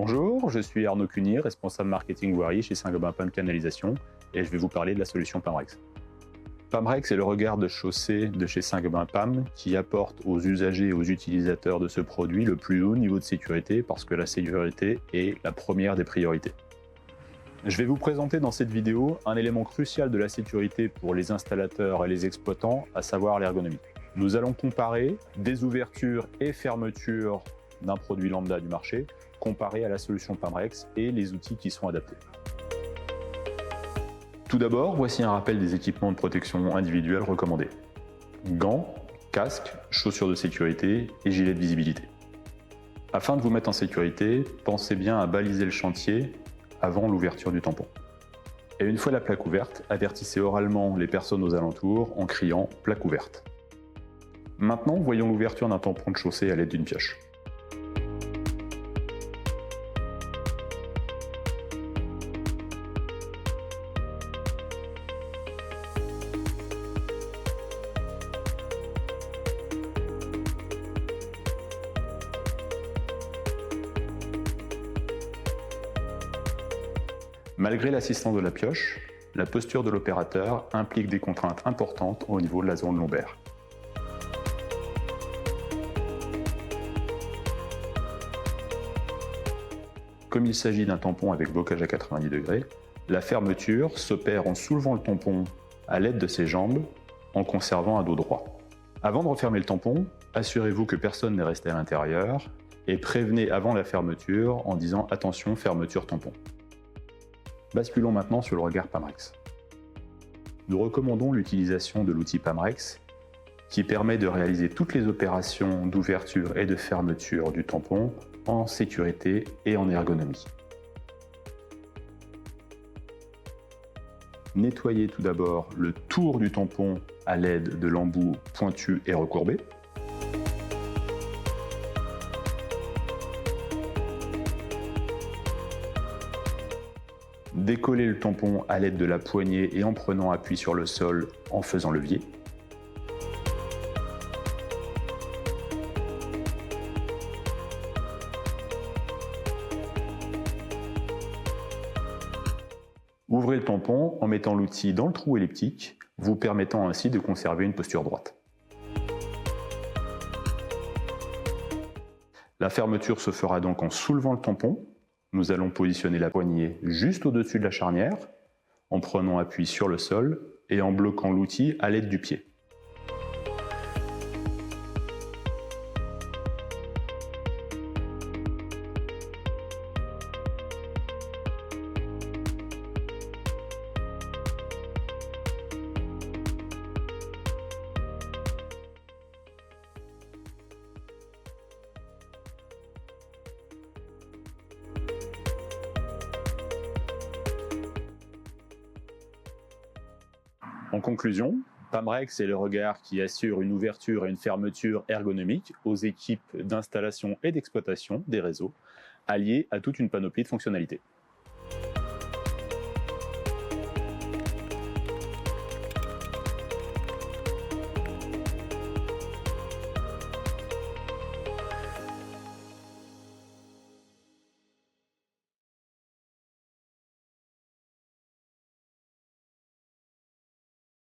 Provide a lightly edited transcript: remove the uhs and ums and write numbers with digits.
Bonjour, je suis Arnaud Cuny, responsable marketing voirie chez Saint-Gobain PAM Canalisation et je vais vous parler de la solution Pamrex. Pamrex est le regard de chaussée de chez Saint-Gobain PAM qui apporte aux usagers et aux utilisateurs de ce produit le plus haut niveau de sécurité parce que la sécurité est la première des priorités. Je vais vous présenter dans cette vidéo un élément crucial de la sécurité pour les installateurs et les exploitants, à savoir l'ergonomie. Nous allons comparer des ouvertures et fermetures d'un produit lambda du marché comparé à la solution Pamrex et les outils qui sont adaptés. Tout d'abord, voici un rappel des équipements de protection individuelle recommandés. Gants, casques, chaussures de sécurité et gilets de visibilité. Afin de vous mettre en sécurité, pensez bien à baliser le chantier avant l'ouverture du tampon. Et une fois la plaque ouverte, avertissez oralement les personnes aux alentours en criant « plaque ouverte ». Maintenant, voyons l'ouverture d'un tampon de chaussée à l'aide d'une pioche. Malgré l'assistance de la pioche, la posture de l'opérateur implique des contraintes importantes au niveau de la zone lombaire. Comme il s'agit d'un tampon avec blocage à 90 degrés, la fermeture s'opère en soulevant le tampon à l'aide de ses jambes en conservant un dos droit. Avant de refermer le tampon, assurez-vous que personne n'est resté à l'intérieur et prévenez avant la fermeture en disant « attention, fermeture tampon ». Basculons maintenant sur le regard Pamrex. Nous recommandons l'utilisation de l'outil Pamrex qui permet de réaliser toutes les opérations d'ouverture et de fermeture du tampon en sécurité et en ergonomie. Nettoyez tout d'abord le tour du tampon à l'aide de l'embout pointu et recourbé. Décollez le tampon à l'aide de la poignée et en prenant appui sur le sol en faisant levier. Ouvrez le tampon en mettant l'outil dans le trou elliptique, vous permettant ainsi de conserver une posture droite. La fermeture se fera donc en soulevant le tampon. Nous allons positionner la poignée juste au-dessus de la charnière, en prenant appui sur le sol et en bloquant l'outil à l'aide du pied. En conclusion, Pamrex est le regard qui assure une ouverture et une fermeture ergonomique aux équipes d'installation et d'exploitation des réseaux, alliés à toute une panoplie de fonctionnalités.